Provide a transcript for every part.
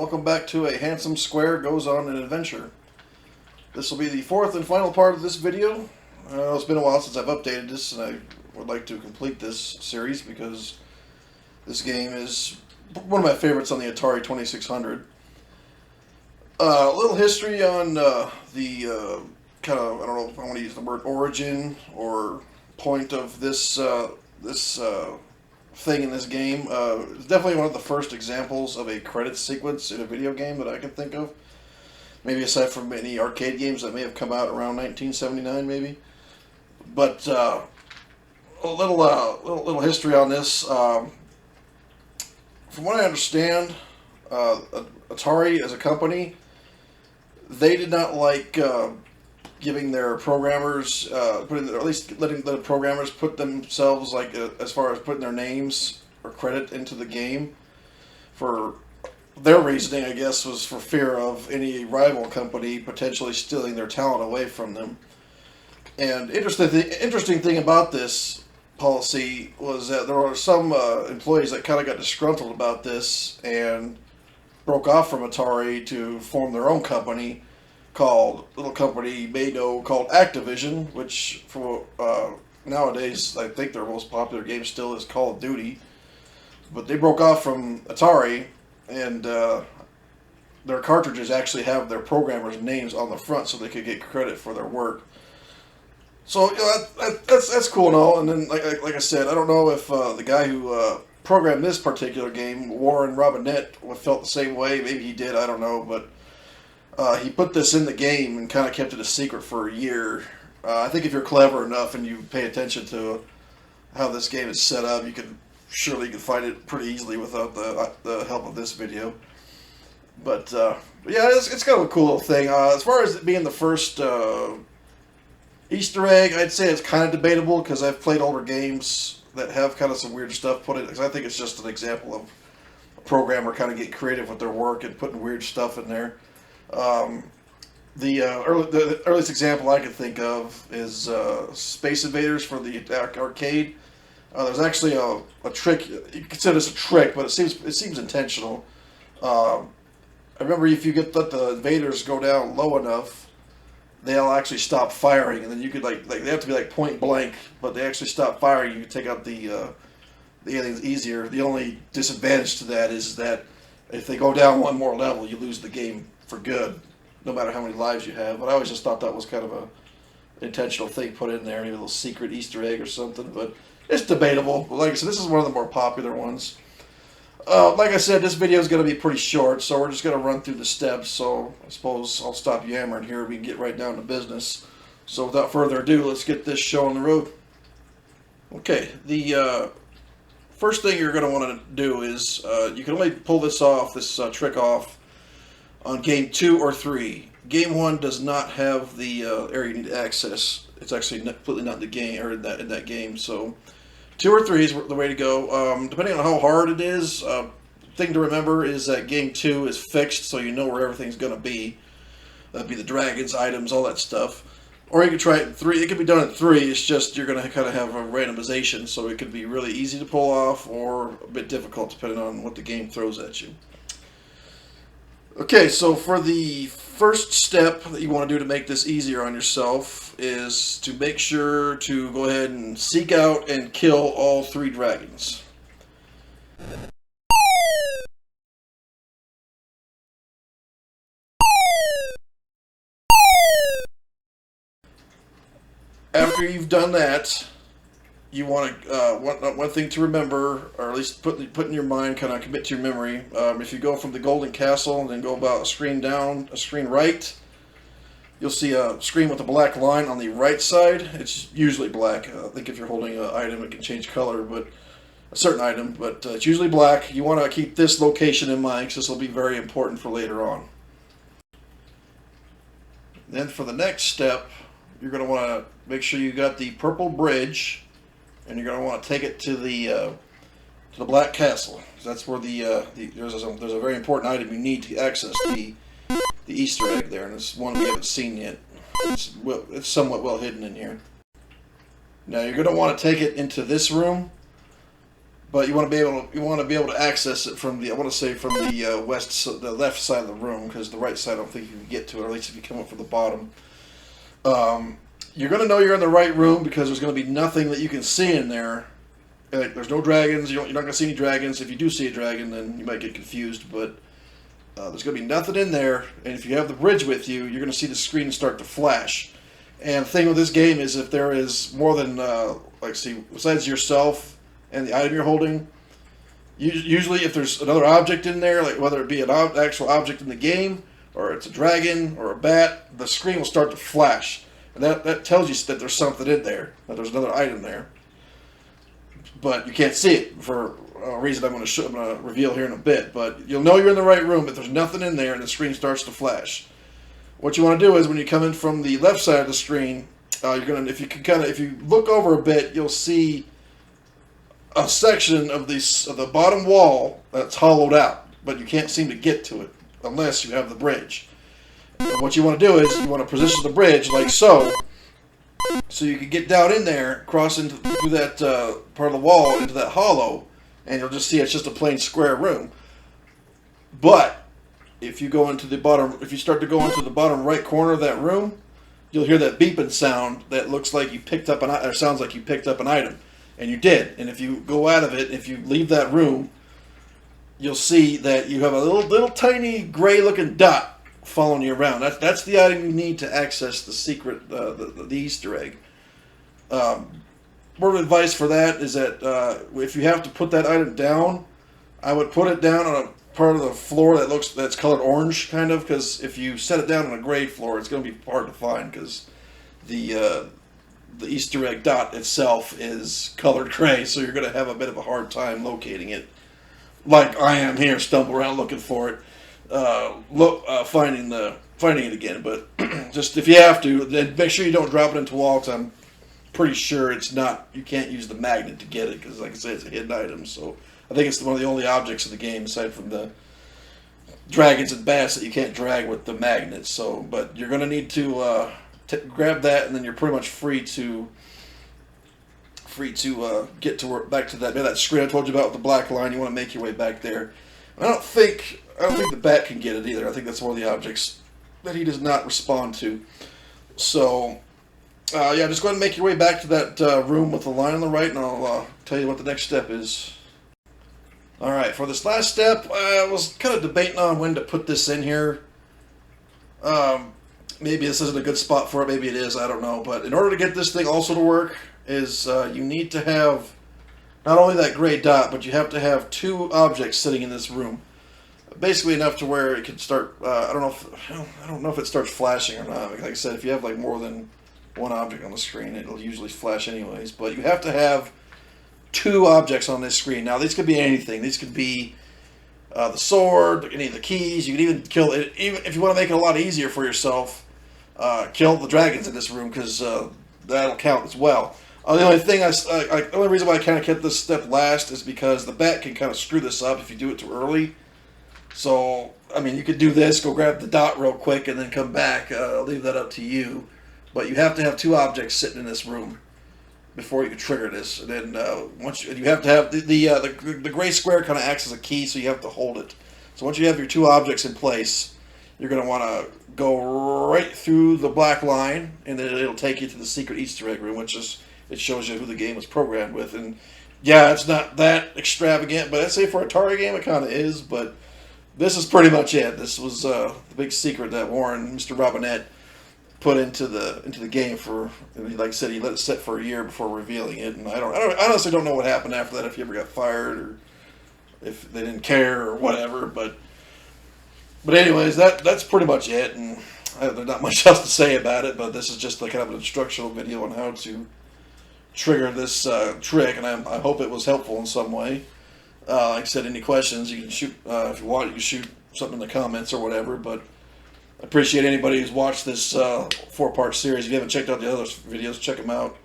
welcome back to A Handsome Square Goes on an Adventure. This will be the fourth and final part of this video. It's been a while since I've updated this, and I would like to complete this series because this game is one of my favorites on the Atari 2600. A little history on the kind of, I don't know if I want to use the word origin or point of this thing in this game. It's definitely one of the first examples of a credit sequence in a video game that I can think of. Maybe aside from any arcade games that may have come out around 1979, maybe. But a little history on this. From what I understand, Atari as a company, they did not like giving their programmers, or at least letting the programmers put themselves, as far as putting their names or credit into the game. For their reasoning, I guess, was for fear of any rival company potentially stealing their talent away from them. And interesting thing about this policy was that there were some employees that kind of got disgruntled about this and broke off from Atari to form their own company, little company called Activision, which for nowadays I think their most popular game still is Call of Duty. But they broke off from Atari, and their cartridges actually have their programmers' names on the front so they could get credit for their work. So that's cool and all. And then like I said, I don't know if the guy who programmed this particular game, Warren Robinette, felt the same way. Maybe he did. I don't know, but. He put this in the game and kind of kept it a secret for a year. I think if you're clever enough and you pay attention to how this game is set up, you can find it pretty easily without the help of this video. But yeah, it's kind of a cool little thing. As far as it being the first Easter egg, I'd say it's kind of debatable because I've played older games that have kind of some weird stuff put in. Because I think it's just an example of a programmer kind of getting creative with their work and putting weird stuff in there. The earliest example I can think of is Space Invaders for the arcade. There's actually a trick. You can consider this a trick, but it seems intentional. I remember if you let the invaders go down low enough, they'll actually stop firing, and then you could they have to be point blank, but they actually stop firing. You can take out the aliens easier. The only disadvantage to that is that if they go down one more level, you lose the game for good, no matter how many lives you have. But I always just thought that was kind of an intentional thing put in there, maybe a little secret Easter egg or something, but it's debatable. But like I said, this is one of the more popular ones. Like I said, this video is going to be pretty short, so we're just going to run through the steps, so I suppose I'll stop yammering here and we can get right down to business. So without further ado, let's get this show on the road. Okay, the first thing you're going to want to do is, you can only pull this trick off, on game 2 or 3. Game 1 does not have the area you need to access. It's actually completely not in the game, or in that game. So 2 or 3 is the way to go. Depending on how hard it is, thing to remember is that game 2 is fixed, so you know where everything's going to be. That'd be the dragons, items, all that stuff. Or you could try it in 3. It could be done in 3. It's just you're going to kind of have a randomization, so it could be really easy to pull off or a bit difficult depending on what the game throws at you. Okay, so for the first step that you want to do to make this easier on yourself is to make sure to go ahead and seek out and kill all 3 dragons. After you've done that, you want to one thing to remember, or at least put in your mind, kind of commit to your memory. If you go from the Golden Castle and then go about a screen down, a screen right, you'll see a screen with a black line on the right side. It's usually black. I think if you're holding an item, it can change color, but a certain item, but it's usually black. You want to keep this location in mind because this will be very important for later on. Then for the next step, you're going to want to make sure you got the purple bridge. And you're going to want to take it to the Black Castle. That's where there's a very important item you need to access the Easter egg there, and it's one we haven't seen yet. It's somewhat well hidden in here. Now you're going to want to take it into this room, but you want to be able to access it from the, I want to say from the the left side of the room, because the right side I don't think you can get to it, or at least if you come up from the bottom. You're going to know you're in the right room because there's going to be nothing that you can see in there. Like, there's no dragons. You're not going to see any dragons. If you do see a dragon, then you might get confused. But there's going to be nothing in there. And if you have the bridge with you, you're going to see the screen start to flash. And the thing with this game is if there is more than, besides yourself and the item you're holding, usually if there's another object in there, like whether it be an actual object in the game, or it's a dragon or a bat, the screen will start to flash. And that tells you that there's something in there, that there's another item there. But you can't see it for a reason I'm going to reveal here in a bit. But you'll know you're in the right room if there's nothing in there and the screen starts to flash. What you want to do is when you come in from the left side of the screen, if you look over a bit, you'll see a section of the bottom wall that's hollowed out, but you can't seem to get to it unless you have the bridge. And what you want to do is you want to position the bridge like so you can get down in there, cross through that part of the wall into that hollow, and you'll just see it's just a plain square room. But if you start to go into the bottom right corner of that room, you'll hear that beeping sound that looks like you picked up sounds like you picked up an item, and you did. And if you go out of it, if you leave that room, you'll see that you have a little tiny gray-looking dot following you around. That's the item you need to access the secret, the Easter egg. Word of advice for that is that if you have to put that item down, I would put it down on a part of the floor that's colored orange, kind of, because if you set it down on a gray floor, it's going to be hard to find because the Easter egg dot itself is colored gray, so you're going to have a bit of a hard time locating it. Like I am here, stumble around looking for it, finding it again. But just if you have to, then make sure you don't drop it into a wall, because I'm pretty sure you can't use the magnet to get it, because like I said, it's a hidden item. So I think it's one of the only objects in the game aside from the dragons and bats that you can't drag with the magnets. So, but you're going to need to grab that, and then you're pretty much free to get back to that screen I told you about with the black line. You want to make your way back there. I don't think the bat can get it either. I think that's one of the objects that he does not respond to. So, just go ahead and make your way back to that room with the line on the right, and I'll tell you what the next step is. Alright, for this last step, I was kind of debating on when to put this in here. Maybe this isn't a good spot for it, maybe it is, I don't know. But in order to get this thing also to work, you need to have not only that gray dot, but you have to have two objects sitting in this room. Basically enough to where it can start, I don't know if it starts flashing or not. Like I said, if you have like more than one object on the screen, it'll usually flash anyways. But you have to have two objects on this screen. Now, these could be anything. These could be the sword, any of the keys. You can even kill it. Even if you want to make it a lot easier for yourself, kill the dragons in this room, because that'll count as well. The only reason why I kind of kept this step last is because the bat can kind of screw this up if you do it too early. So, I mean, you could do this, go grab the dot real quick, and then come back. I'll leave that up to you. But you have to have two objects sitting in this room before you can trigger this. And then you have to have the gray square kind of acts as a key, so you have to hold it. So once you have your two objects in place, you're going to want to go right through the black line, and then it'll take you to the secret Easter egg room, it shows you who the game was programmed with. And yeah, it's not that extravagant, but I'd say for an Atari game it kind of is. But this is pretty much it. This was the big secret that Mr. Robinette, put into the game for, like I said, he let it sit for a year before revealing it. And I honestly don't know what happened after that, if he ever got fired or if they didn't care or whatever. But anyways, that's pretty much it. And there's not much else to say about it. But this is just like kind of an instructional video on how to trigger this trick, and I hope it was helpful in some way. Like I said, any questions you can shoot, if you want, you can shoot something in the comments or whatever. But I appreciate anybody who's watched this 4-part series. If you haven't checked out the other videos, check them out.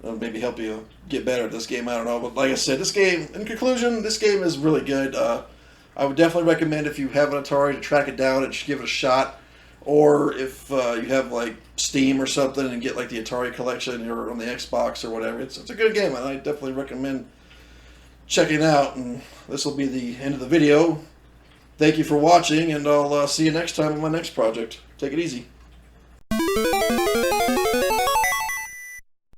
Maybe help you get better at this game, I don't know. But like I said, in conclusion, this game is really good. I would definitely recommend, if you have an Atari, to track it down and give it a shot. Or if you have like Steam or something and get like the Atari collection or on the Xbox or whatever, it's a good game, and I definitely recommend checking out, and this will be the end of the video. Thank you for watching, and I'll see you next time on my next project. Take it easy.